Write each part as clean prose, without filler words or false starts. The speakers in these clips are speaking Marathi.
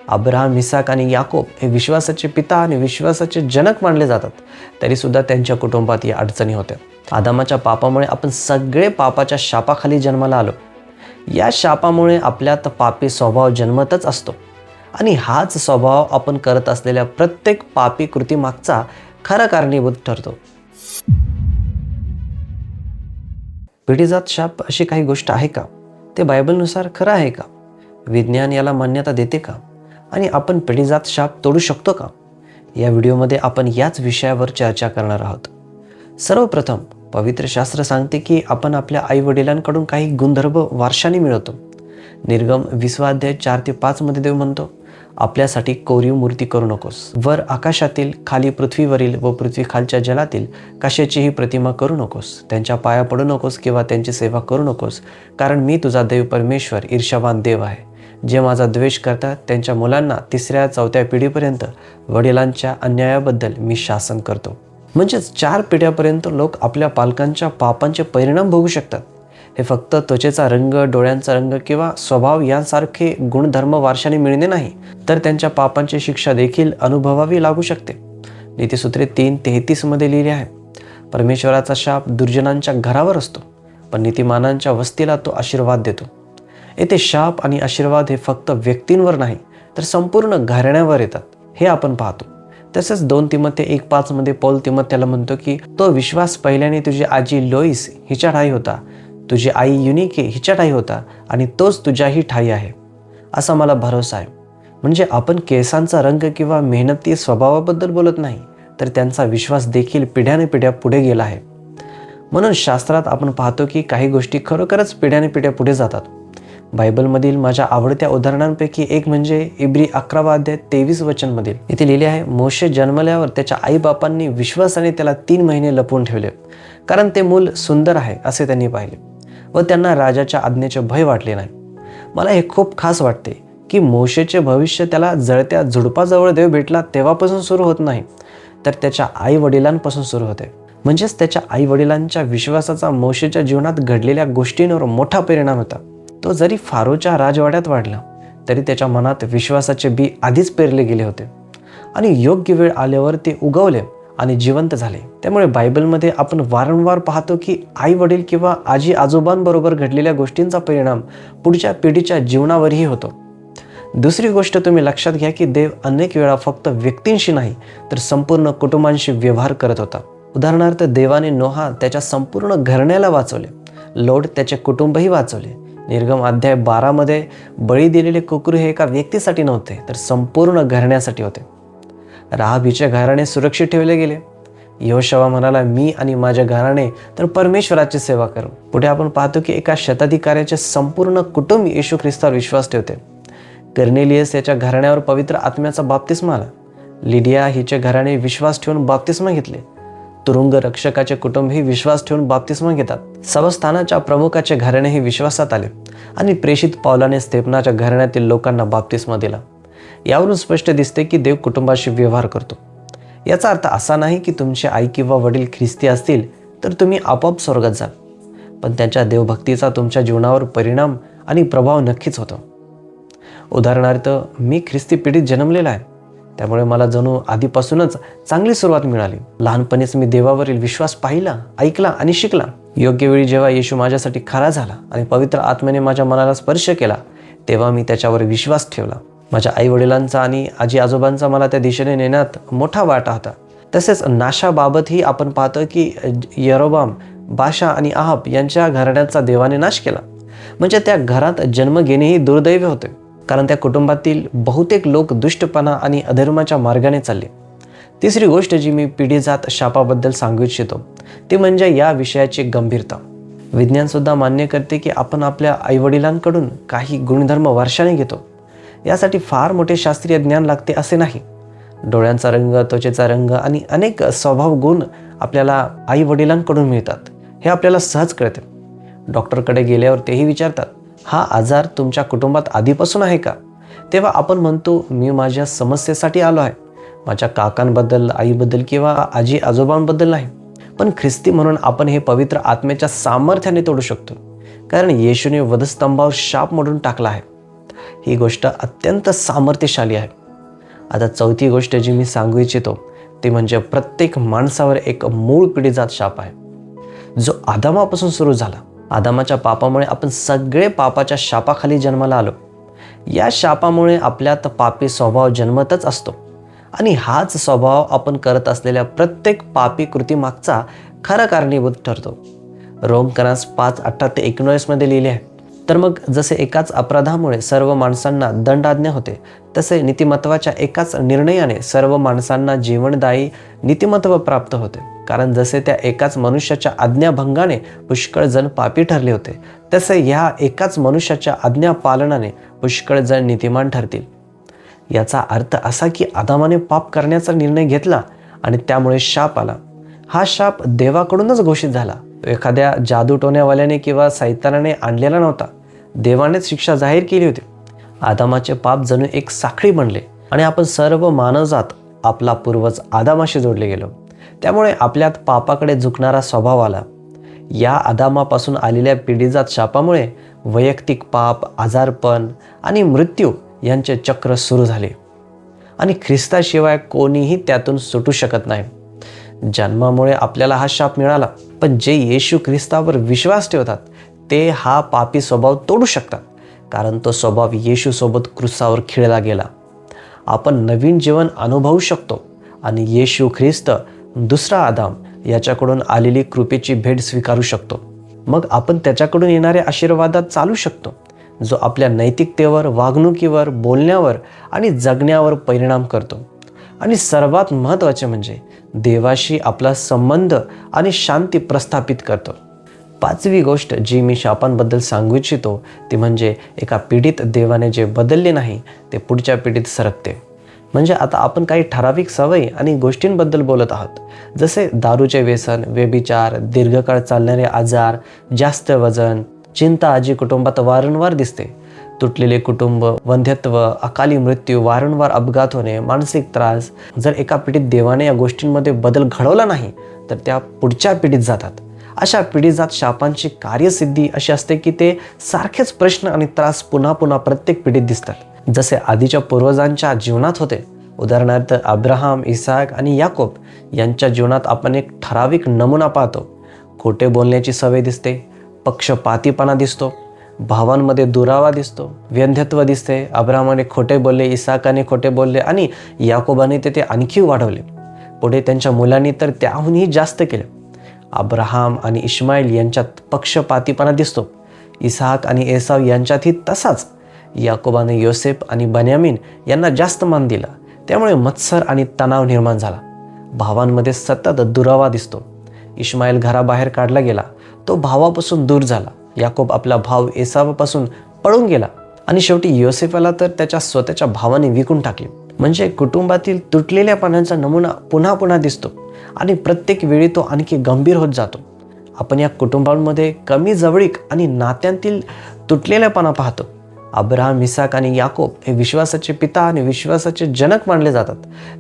अब्राहम, इसाक आणि याकोब हे विश्वासाचे पिता आणि विश्वासाचे जनक मानले जातात, तरीसुद्धा त्यांच्या कुटुंबात या अडचणी होत्या. आदामाच्या पापामुळे आपण सगळे पापाच्या शापाखाली जन्माला आलो. या शापामुळे आपल्यात पापी स्वभाव जन्मतच असतो आणि हाच स्वभाव आपण करत असलेल्या प्रत्येक पापी कृतीमागचा खरा कारणीभूत ठरतो. पिढीजात शाप अशी काही गोष्ट आहे का? ते बायबलनुसार खरं आहे का? विज्ञान याला मान्यता देते का? आणि आपण पिढीजात शाप तोडू शकतो का? या व्हिडिओमध्ये आपण याच विषयावर चर्चा करणार आहोत. सर्वप्रथम पवित्र शास्त्र सांगते की आपण आपल्या आईवडिलांकडून काही गुणधर्म वारशाने मिळवतो. निर्गम 20 अध्याय 4 ते 5 मध्ये देव म्हणतो, आपल्यासाठी कोरीव मूर्ती करू नकोस. वर आकाशातील, खाली पृथ्वीवरील व पृथ्वी खालच्या जलातील कशाचीही प्रतिमा करू नकोस. त्यांच्या पाया पडू नकोस किंवा त्यांची सेवा करू नकोस, कारण मी तुझा देव परमेश्वर ईर्ष्यावान देव आहे, जे माझा द्वेष करतात त्यांच्या मुलांना 3ऱ्या-4थ्या पिढीपर्यंत वडिलांच्या अन्यायाबद्दल मी शासन करतो. म्हणजेच 4 पिढ्यापर्यंत लोक आपल्या पालकांच्या पापांचे परिणाम भोगू शकतात. हे फक्त त्वचेचा रंग, डोळ्यांचा रंग किंवा स्वभाव यांसारखे गुणधर्म वारशाने मिळणे नाही, तर त्यांच्या पापांची शिक्षा देखील अनुभवावी लागू शकते. नीतिसूत्रे 3:33 मध्ये लिहिले आहे, परमेश्वराचा शाप दुर्जनांच्या घरावर असतो, पण नीतिमानांच्या वस्तीला तो आशीर्वाद देतो. येथे शाप आणि आशीर्वाद हे फक्त व्यक्तींवर नाही, तर संपूर्ण घराण्यावर येतात, हे आपण पाहतो. तसेच 2 तिमोथेय 1:5 मध्ये पौल तिमोथेयाला म्हणतो की तो विश्वास पहिल्याने तुझी आजी लोईस हिच्या ठाई होता, तुझी आई युनिके हिच्या ठाई होता आणि तोच तुझ्याही ठाई आहे, असा मला भरोसा आहे. म्हणजे आपण केसांचा रंग किंवा मेहनती स्वभावाबद्दल बोलत नाही, तर त्यांचा विश्वास देखील पिढ्याने पिढ्या पुढे गेला आहे. म्हणून शास्त्रात आपण पाहतो की काही गोष्टी खरोखरच पिढ्याने पिढ्या पुढे जातात. बायबलमधील माझ्या आवडत्या उदाहरणांपैकी एक म्हणजे इब्री 11 अध्याय 23 वचनमधील. इथे लिहिले आहे, मोशे जन्मल्यावर त्याच्या आईबापांनी विश्वासाने त्याला 3 महिने लपवून ठेवले, कारण ते मूल सुंदर आहे असे त्यांनी पाहिले व त्यांना राजाच्या आज्ञेचे भय वाटले नाही. मला हे खूप खास वाटते की मोशेचे भविष्य त्याला जळत्या झुडपाजवळ देव भेटला तेव्हापासून सुरू होत नाही, तर त्याच्या आई वडिलांपासून सुरू होते. म्हणजेच त्याच्या आई वडिलांच्या विश्वासाचा मोशेच्या जीवनात घडलेल्या गोष्टींवर मोठा परिणाम होता. तो जरी फारोच्या राजवाड्यात वाढला, तरी त्याच्या मनात विश्वासाचे बी आधीच पेरले गेले होते आणि योग्य वेळ आल्यावर ते उगवले आणि जिवंत झाले. त्यामुळे बायबलमध्ये आपण वारंवार पाहतो की आई वडील किंवा आजी आजोबांबरोबर घडलेल्या गोष्टींचा परिणाम पुढच्या पिढीच्या जीवनावरही होतो. दुसरी गोष्ट तुम्ही लक्षात घ्या की देव अनेक वेळा फक्त व्यक्तींशी नाही, तर संपूर्ण कुटुंबांशी व्यवहार करत होता. उदाहरणार्थ देवाने नोहा त्याच्या संपूर्ण घराण्याला वाचवले, लोट त्याचे कुटुंबही वाचवले. निर्गम अध्याय 12 मध्ये बळी दिलेले कुकुर हे एका व्यक्तीसाठी नव्हते, तर संपूर्ण घराण्यासाठी होते. राहाब हिचे घराणे सुरक्षित ठेवले गेले. यहोशुआ म्हणाला, मी आणि माझ्या घराणे तर परमेश्वराची सेवा करू. पुढे आपण पाहतो की एका शताधिकाऱ्याचे संपूर्ण कुटुंब येशू ख्रिस्तावर विश्वास ठेवते. कर्नेलियस याच्या घराण्यावर पवित्र आत्म्याचा बाप्तिस्मा आला. लिडिया हिचे घराणे विश्वास ठेवून बाप्तिस्मा घेतले. तुरुंग रक्षकाचे कुटुंबही विश्वास ठेवून बाप्तिस्मा घेतात. सबस्थानाच्या प्रमुखाचे घराणेही विश्वासात आले आणि प्रेषित पौलाने स्तेफनाच्या घराण्यातील लोकांना बाप्तिस्मा दिला. यावरून स्पष्ट दिसते की देव कुटुंबाशी व्यवहार करतो. याचा अर्थ असा नाही की तुमचे आई किंवा वडील ख्रिस्ती असतील तर तुम्ही आपोआप स्वर्गात जाल, पण त्यांच्या देवभक्तीचा तुमच्या जीवनावर परिणाम आणि प्रभाव नक्कीच होतो. उदाहरणार्थ, मी ख्रिस्ती पिढीत जन्मलेला आहे, त्यामुळे मला जणू आधीपासूनच चांगली सुरुवात मिळाली. लहानपणीच मी देवावरील विश्वास पाहिला, ऐकला आणि शिकला. योग्य वेळी जेव्हा येशू माझ्यासाठी खरा झाला आणि पवित्र आत्म्याने माझ्या मनाला स्पर्श केला, तेव्हा मी त्याच्यावर विश्वास ठेवला. माझ्या आई वडिलांचा आणि आजी आजोबांचा मला त्या दिशेने नेण्यात मोठा वाटा होता. तसेच नाशाबाबतही आपण पाहतो की यरोबाम, बाशा आणि आहाब यांच्या घराण्याचा देवाने नाश केला. म्हणजे त्या घरात जन्म घेणेही दुर्दैवी होते, कारण त्या कुटुंबातील बहुतेक लोक दुष्टपणा आणि अधर्माच्या मार्गाने चालले. तिसरी गोष्ट जी मी पिढीजात शापाबद्दल सांगू इच्छितो ती म्हणजे या विषयाची गंभीरता. विज्ञान सुद्धा मान्य करते की आपण आपल्या आईवडिलांकडून काही गुणधर्म वारशाने घेतो. यासाठी फार मोठे शास्त्रीय ज्ञान लागते असे नाही. डोळ्यांचा रंग, त्वचेचा रंग आणि अनेक स्वभाव गुण आपल्याला आई वडिलांकडून मिळतात, हे आपल्याला सहज कळते. डॉक्टरकडे गेल्यावर तेही विचारतात, हा आजार तुमच्या कुटुंबात आधीपासून आहे का? तेव्हा आपण म्हणतो, मी माझ्या समस्येसाठी आलो आहे, माझ्या काकांबद्दल, आईबद्दल किंवा आजी आजोबांबद्दल नाही. पण ख्रिस्ती म्हणून आपण हे पवित्र आत्म्याच्या सामर्थ्याने तोडू शकतो, कारण येशूने वधस्तंभावर शाप मोडून टाकला आहे. ही गोष्ट अत्यंत सामर्थ्यशाली आहे. आता चौथी गोष्ट जी मी सांगू इच्छितो ती म्हणजे प्रत्येक माणसावर एक मूळ पिढीजात शाप आहे, जो आदामापासून सुरू झाला. आदामाच्या पापामुळे आपण सगळे पापाच्या शापाखाली जन्माला आलो. या शापामुळे आपल्यात पापी स्वभाव जन्मतच असतो आणि हाच स्वभाव आपण करत असलेल्या प्रत्येक पापी कृतीमागचा खरा कारणीभूत ठरतो. रोमकरास 5:18-19 मध्ये लिहिले आहे, तर मग जसे एकाच अपराधामुळे सर्व माणसांना दंडाज्ञा होते, तसे नीतिमत्वाच्या एकाच निर्णयाने सर्व माणसांना जीवनदायी नीतिमत्व प्राप्त होते. कारण जसे त्या एकाच मनुष्याच्या आज्ञाभंगाने पुष्कळ जण पापी ठरले होते, तसे ह्या एकाच मनुष्याच्या आज्ञा पालनाने पुष्कळ जण नीतिमान ठरतील. याचा अर्थ असा की आदामाने पाप करण्याचा निर्णय घेतला आणि त्यामुळे शाप आला. हा शाप देवाकडूनच घोषित झाला. एखाद्या जादूटोण्यावाल्याने किंवा सैतानाने आणलेला नव्हता. देवानेच शिक्षा जाहीर केली होती. आदामाचे पाप जणू एक साखळी बनले आणि आपण सर्व मानवजात आपला पूर्वज आदामाशी जोडले गेलो. त्यामुळे आपल्यात पापाकडे झुकणारा स्वभाव आला. या आदामापासून आलेल्या पिढीजात शापामुळे वैयक्तिक पाप, आजारपण आणि मृत्यू यांचे चक्र सुरू झाले आणि ख्रिस्ताशिवाय कोणीही त्यातून सुटू शकत नाही. जन्मामुळे आपल्याला हा शाप मिळाला, पण जे येशू ख्रिस्तावर विश्वास ठेवतात ते हा पापी स्वभाव तोडू शकतात, कारण तो स्वभाव येशू सोबत क्रूसावर खिळला गेला. आपण नवीन जीवन अनुभवू शकतो आणि येशू ख्रिस्त दुसरा आदाम याच्याकडून आलेली कृपेची भेट स्वीकारू शकतो. मग आपण त्याच्याकडून येणाऱ्या आशीर्वादात चालू शकतो, जो आपल्या नैतिकतेवर, वागणुकीवर, बोलण्यावर आणि जगण्यावर परिणाम करतो. आणि सर्वात महत्त्वाचे म्हणजे देवाशी आपला संबंध आणि शांती प्रस्थापित करतो. पाचवी गोष्ट जी मी शापांबद्दल सांगू इच्छितो ती म्हणजे एका पिढीत देवाने जे बदलले नाही ते पुढच्या पिढीत सरकते. म्हणजे आता आपण काही ठराविक सवयी आणि गोष्टींबद्दल बोलत आहोत, जसे दारूचे व्यसन, व्यभिचार, दीर्घकाळ चालणारे आजार, जास्त वजन, चिंता आजी कुटुंबात वारंवार दिसते. तुटलेले कुटुंब, वंध्यत्व, अकाली मृत्यू, वारंवार अपघात होणे, मानसिक त्रास. जर एका पिढीत देवाने या गोष्टींमध्ये बदल घडवला नाही तर त्या पुढच्या पिढीत जातात. अशा पिढीजात शापांची कार्यसिद्धी अशी असते की ते सारखेच प्रश्न आणि त्रास पुन्हा पुन्हा प्रत्येक पिढीत दिसतात, जसे आधीच्या पूर्वजांच्या जीवनात होते. उदाहरणार्थ अब्राहम, इसाक आणि याकोब यांच्या जीवनात आपण एक ठराविक नमुना पाहतो. खोटे बोलण्याची सवय दिसते, पक्षपातीपणा दिसतो, भावांमध्ये दुरावा दिसतो, व्यंध्यत्व दिसते. अब्राहमाने खोटे बोलले, इसाकाने खोटे बोलले आणि याकोबाने ते आणखी वाढवले. पुढे त्यांच्या मुलांनी तर त्याहूनही जास्त केले. अब्राहम आणि इश्माईल यांच्यात पक्षपातीपणा दिसतो. इसाक आणि एसाव यांच्यातही तसाच. याकोबाने योसेफ आणि बन्यामीन यांना जास्त मान दिला, त्यामुळे मत्सर आणि तणाव निर्माण झाला. भावांमध्ये सतत दुरावा दिसतो. इश्माईल घराबाहेर काढला गेला, तो भावापासून दूर झाला. याकोब आपला भाव एसावापासून पळून गेला आणि शेवटी योसेफाला तर त्याच्या स्वतःच्या भावाने विकून टाकले. म्हणजे कुटुंबातील तुटलेल्या पानांचा नमुना पुन्हा पुन्हा दिसतो आणि प्रत्येक वेळी तो आणखी गंभीर होत जातो. आपण या कुटुंबांमध्ये कमी जवळीक आणि नात्यांतील तुटलेल्यापणा पाहतो. अब्राहम, इसाक आणि याकोब हे विश्वासाचे पिता आणि विश्वासाचे जनक मानले जातात,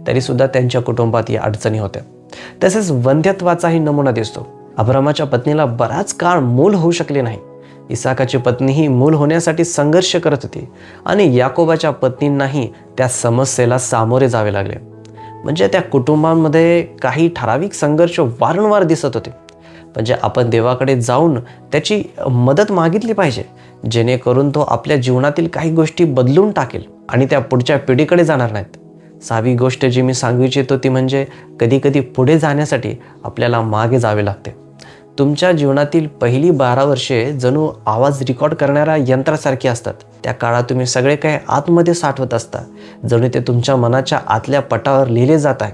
तरीसुद्धा त्यांच्या कुटुंबात या अडचणी होत्या. तसेच वंध्यत्वाचाही नमुना दिसतो. अब्राहमाच्या पत्नीला बराच काळ मूल होऊ शकले नाही. इसाकाची पत्नीही मूल होण्यासाठी संघर्ष करत होती आणि याकोबाच्या पत्नींनाही त्या समस्येला सामोरे जावे लागले. म्हणजे त्या कुटुंबांमध्ये काही ठराविक संघर्ष वारंवार दिसत होते. म्हणजे आपण देवाकडे जाऊन त्याची मदत मागितली पाहिजे, जेणेकरून तो आपल्या जीवनातील काही गोष्टी बदलून टाकेल आणि त्या पुढच्या पिढीकडे जाणार नाहीत. सहावी गोष्ट जी मी सांगू इच्छितो ती म्हणजे कधी पुढे जाण्यासाठी आपल्याला मागे जावे लागते. तुमच्या जीवनातील पहिली 12 वर्षे जणू आवाज रेकॉर्ड करणाऱ्या यंत्रासारखी असतात. त्या काळात तुम्ही सगळे काही आतमध्ये साठवत असता, जणू ते तुमच्या मनाच्या आतल्या पटावर लिहिले जात आहे.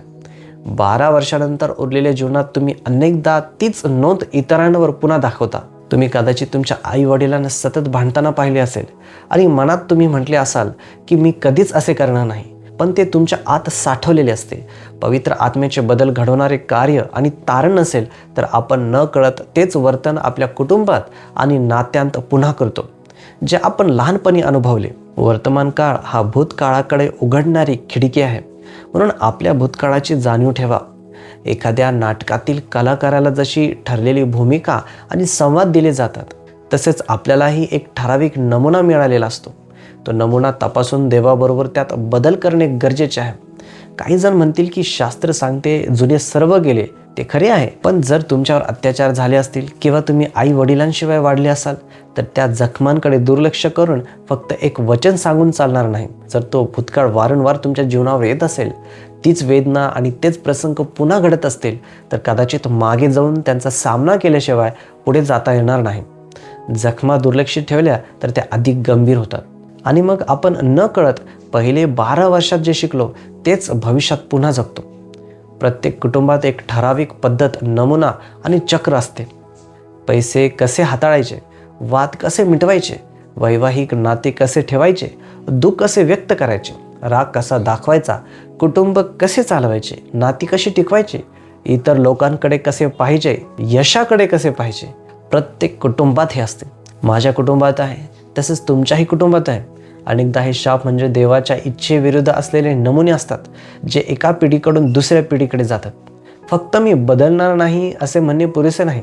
12 वर्षानंतर उरलेल्या जीवनात तुम्ही अनेकदा तीच नोंद इतरांवर पुन्हा दाखवता. तुम्ही कदाचित तुमच्या आई वडिलांना सतत भांडताना पाहिले असेल आणि मनात तुम्ही म्हटले असाल की मी कधीच असे करणार नाही, पण ते तुमच्या आत साठवलेले असते. पवित्र आत्म्याचे बदल घडवणारे कार्य आणि तारण नसेल तर आपण न कळत तेच वर्तन आपल्या कुटुंबात आणि नात्यांत पुन्हा करतो, जे आपण लहानपणी अनुभवले. वर्तमान काळ हा भूतकाळाकडे उघडणारी खिडकी आहे, म्हणून आपल्या भूतकाळाची जाणीव ठेवा. एखाद्या नाटकातील कलाकाराला जशी ठरलेली भूमिका आणि संवाद दिले जातात, तसेच आपल्यालाही एक ठराविक नमुना मिळालेला असतो. तो नमुना तपासून देवाबरोबर त्यात बदल करणे गरजेचे आहे. काही जण म्हणतील की शास्त्र सांगते जुने सर्व गेले, ते खरे आहे. पण जर तुमच्यावर अत्याचार झाले असतील किंवा तुम्ही आई वडिलांशिवाय वाढले असाल तर त्या जखमांकडे दुर्लक्ष करून फक्त एक वचन सांगून चालणार नाही. जर तो भूतकाळ वारंवार तुमच्या जीवनावर येत असेल, तीच वेदना आणि तेच प्रसंग पुन्हा घडत असतील, तर कदाचित मागे जाऊन त्यांचा सामना केल्याशिवाय पुढे जाता येणार नाही. जखमा दुर्लक्षित ठेवल्या तर त्या अधिक गंभीर होतात आणि मग आपण न कळत पहिले 12 वर्षात जे शिकलो तेच भविष्यात पुन्हा जगतो. प्रत्येक कुटुंबात एक ठराविक पद्धत, नमुना आणि चक्र असते. पैसे कसे हाताळायचे, वाद कसे मिटवायचे, वैवाहिक नाते कसे ठेवायचे, दुःख कसे व्यक्त करायचे, राग कसा दाखवायचा, कुटुंब कसे चालवायचे, नाती कशी टिकवायची, इतर लोकांकडे कसे पाहिजे, यशाकडे कसे पाहिजे. प्रत्येक कुटुंबात हे असते. माझ्या कुटुंबात आहे, तसेच तुमच्याही कुटुंबात आहे. अनेकदा हे शाप म्हणजे देवाच्या इच्छेविरुद्ध असलेले नमुने असतात, जे एका पिढीकडून दुसऱ्या पिढीकडे जातात. फक्त मी बदलणार नाही असे म्हणणे पुरेसे नाही.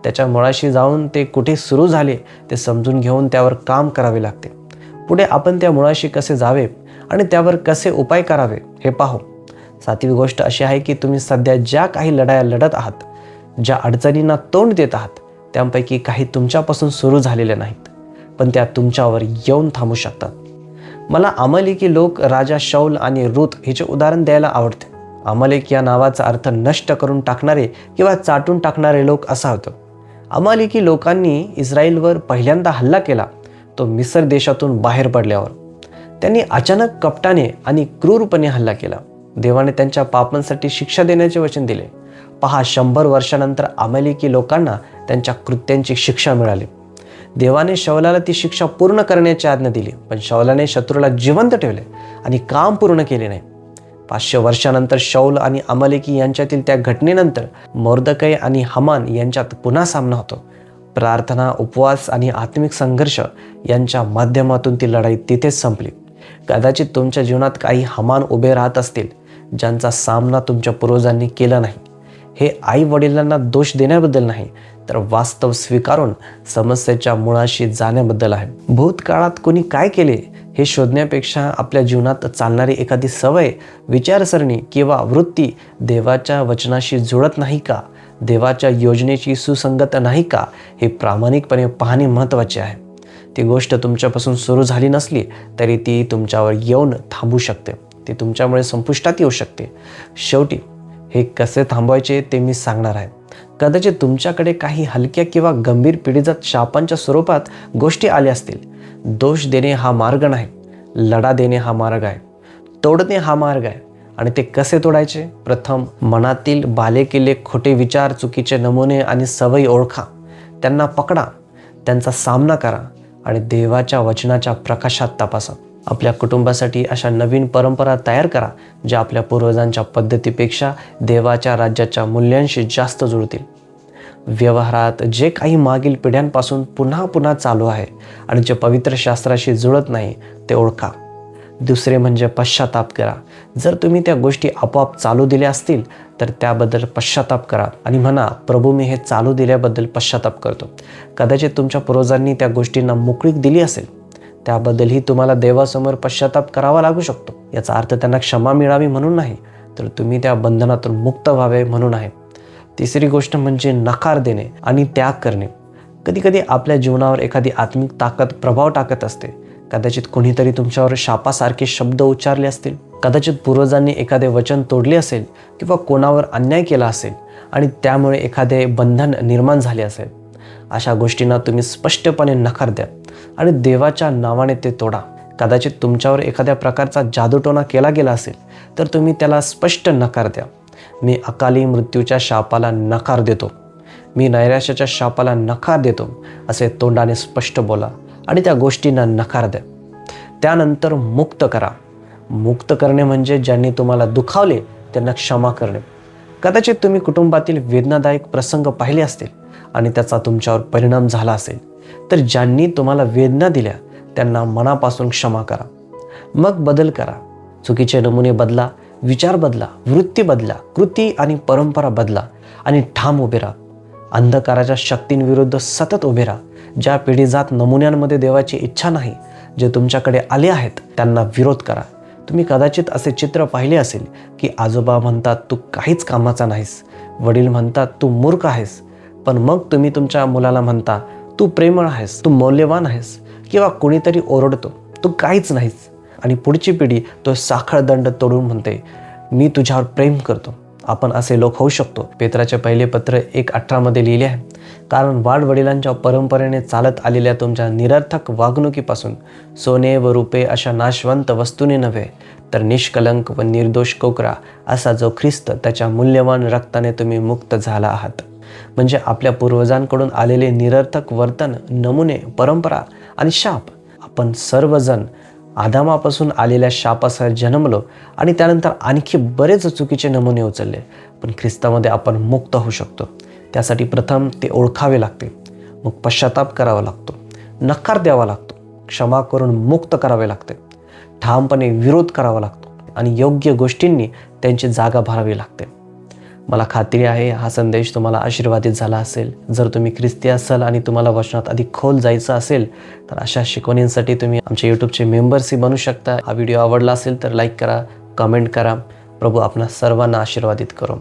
त्याच्या मुळाशी जाऊन ते कुठे सुरू झाले ते समजून घेऊन त्यावर काम करावे लागते. पुढे आपण त्या मुळाशी कसे जावे आणि त्यावर कसे उपाय करावे हे पाहू. 7वी गोष्ट अशी आहे की तुम्ही सध्या ज्या काही लढाया लढत आहात, ज्या अडचणींना तोंड देत आहात, त्यापैकी काही तुमच्यापासून सुरू झालेल्या नाहीत, पण त्या तुमच्यावर येऊन थांबू शकतात. मला अमालेकी लोक, राजा शाऊल आणि रूत हिचे उदाहरण द्यायला आवडते. अमालेक या नावाचा अर्थ नष्ट करून टाकणारे किंवा चाटून टाकणारे लोक असा होतो. अमालेकी लोकांनी इस्रायलवर पहिल्यांदा हल्ला केला तो मिस्र देशातून बाहेर पडल्यावर. त्यांनी अचानक कपटाने आणि क्रूरपणे हल्ला केला. देवाने त्यांच्या पापांसाठी शिक्षा देण्याचे वचन दिले. पहा, 100 वर्षानंतर अमालेकी लोकांना त्यांच्या कृत्यांची शिक्षा मिळाली. देवाने शौलाला ती शिक्षा पूर्ण करण्याची आज्ञा दिली, पण शौलाने शत्रूला जिवंत ठेवले आणि काम पूर्ण केले नाही. 500 वर्षानंतर शौल आणि अमालेकी यांच्यातील त्या घटनेनंतर मोर्दकै आणि हमान यांच्यात पुन्हा सामना होतो. प्रार्थना, उपवास आणि आत्मिक संघर्ष यांच्या माध्यमातून ती लढाई तिथेच संपली. कदाचित तुमच्या जीवनात काही हमान उभे राहत असतील, ज्यांचा सामना तुमच्या पूर्वजांनी केला नाही. हे आई वडिलांना दोष देण्याबद्दल नाही, तर वास्तव स्वीकारून समस्येच्या मुळाशी जाण्याबद्दल आहे. भूतकाळात कोणी काय केले हे शोधण्यापेक्षा आपल्या जीवनात चालणारी एखादी सवय, विचारसरणी किंवा वृत्ती देवाच्या वचनाशी जुळत नाही का, देवाच्या योजनेची सुसंगत नाही का, हे प्रामाणिकपणे पाहणे महत्त्वाचे आहे. ती गोष्ट तुमच्यापासून सुरू झाली नसली तरी ती तुमच्यावर येऊन थांबू शकते. ती तुमच्यामुळे संपुष्टात येऊ शकते. शेवटी हे कसे थांबवायचे ते मी सांगणार आहे. कदाचित तुमच्याकडे काही हलक्या किंवा गंभीर पिढीजात शापांच्या स्वरूपात गोष्टी आल्या असतील. दोष देणे हा मार्ग नाही, लढा देणे हा मार्ग आहे, तोडणे हा मार्ग आहे. आणि ते कसे तोडायचे? प्रथम मनातील बालेकिल्ले, खोटे विचार, चुकीचे नमुने आणि सवयी ओळखा. त्यांना पकडा, त्यांचा सामना करा आणि देवाच्या वचनाच्या प्रकाशात तपासा. आपल्या कुटुंबासाठी अशा नवीन परंपरा तयार करा, ज्या आपल्या पूर्वजांच्या पद्धतीपेक्षा देवाच्या राज्याच्या मूल्यांशी जास्त जुळतील. व्यवहारात जे काही मागील पिढ्यांपासून पुन्हा पुन्हा चालू आहे आणि जे पवित्र शास्त्राशी जुळत नाही ते ओळखा. दुसरे म्हणजे पश्चाताप करा. जर तुम्ही त्या गोष्टी आपोआप चालू दिल्या असतील तर त्याबद्दल पश्चाताप करा आणि म्हणा, प्रभू, मी हे चालू दिल्याबद्दल पश्चाताप करतो. कदाचित तुमच्या पूर्वजांनी त्या गोष्टींना मोकळीक दिली असेल, त्याबद्दलही तुम्हाला देवासमोर पश्चाताप करावा लागू शकतो. याचा अर्थ त्यांना क्षमा मिळावी म्हणून नाही, तर तुम्ही त्या बंधनातून मुक्त व्हावे म्हणून आहे. तिसरी गोष्ट म्हणजे नकार देणे आणि त्याग करणे. कधीकधी आपल्या जीवनावर एखादी आत्मिक ताकद प्रभाव टाकत असते. कदाचित कोणीतरी तुमच्यावर शापासारखे शब्द उच्चारले असतील, कदाचित पूर्वजांनी एखादे वचन तोडले असेल किंवा कोणावर अन्याय केला असेल आणि त्यामुळे एखादे बंधन निर्माण झाले असेल. अशा गोष्टींना तुम्ही स्पष्टपणे नकार द्या आणि देवाच्या नावाने ते तोडा. कदाचित तुमच्यावर एखाद्या प्रकारचा जादूटोणा केला गेला असेल तर तुम्ही त्याला स्पष्ट नकार द्या. मी अकाली मृत्यूच्या शापाला नकार देतो, मी नैराश्याच्या शापाला नकार देतो असे तोंडाने स्पष्ट बोला आणि त्या गोष्टींना नकार द्या. त्यानंतर मुक्त करा. मुक्त करणे म्हणजे ज्यांनी तुम्हाला दुखावले त्यांना क्षमा करणे. कदाचित तुम्ही कुटुंबातील वेदनादायक प्रसंग पाहिले असतील आणि त्याचा तुमच्यावर परिणाम झाला असेल, तर ज्यांनी तुम्हाला वेदना दिल्या त्यांना मनापासून क्षमा करा. मग बदल करा. चुकीचे नमुने बदला, विचार बदला, वृत्ती बदला, कृती आणि परंपरा बदला आणि ठाम उभे राहा. अंधकाराच्या शक्तींविरुद्ध सतत उभे राहा. ज्या पिढीजात नमुन्यांमध्ये देवाची इच्छा नाही, जे तुमच्याकडे आले आहेत त्यांना विरोध करा. तुम्ही कदाचित असे चित्र पाहिले असेल की आजोबा म्हणतात तू काहीच कामाचा नाहीस, वडील म्हणतात तू मूर्ख आहेस, पण मग तुम्ही तुमच्या मुलाला म्हणता तू प्रेमळ आहेस, तू मौल्यवान आहेस, किंवा कोणीतरी ओरडतो तू काहीच नाहीस, आणि पुढची पिढी तो साखळ दंड तोडून म्हणते मी तुझ्यावर प्रेम करतो. आपण असे लोक होऊ शकतो. पेत्राचे पहिले पत्र 1:18 मध्ये लिहिले आहे, कारण वाडवडिलांच्या परंपरेने चालत आलेल्या तुमच्या निरर्थक वागणुकीपासून सोने व रुपे अशा नाशवंत वस्तूने नव्हे, तर निष्कलंक व निर्दोष कोकरा असा जो ख्रिस्त त्याच्या मूल्यवान रक्ताने तुम्ही मुक्त झाला आहात. म्हणजे आपल्या पूर्वजांकडून आलेले निरर्थक वर्तन, नमुने, परंपरा आणि शाप आपण सर्वजण आदामापासून आलेल्या शापासह जन्मलो आणि त्यानंतर आणखी बरेच चुकीचे नमुने उचलले. पण ख्रिस्तामध्ये आपण मुक्त होऊ शकतो. त्यासाठी प्रथम ते ओळखावे लागते, मग पश्चाताप करावा लागतो, नकार द्यावा लागतो, क्षमा करून मुक्त करावे लागते, ठामपणे विरोध करावा लागतो आणि योग्य गोष्टींनी त्यांची जागा भरावी लागते. मला खात्री आहे हा संदेश तुम्हाला आशीर्वादित झाला असेल. जर तुम्ही ख्रिस्ती असाल आणि तुम्हाला वचनात अधिक खोल जायचं असेल तर अशा शिकवणींसाठी तुम्ही आमच्या यूट्यूबचे मेंबर्सही बनू शकता. हा व्हिडिओ आवडला असेल तर लाईक करा, कमेंट करा. प्रभू आपणा सर्वांना आशीर्वादित करो.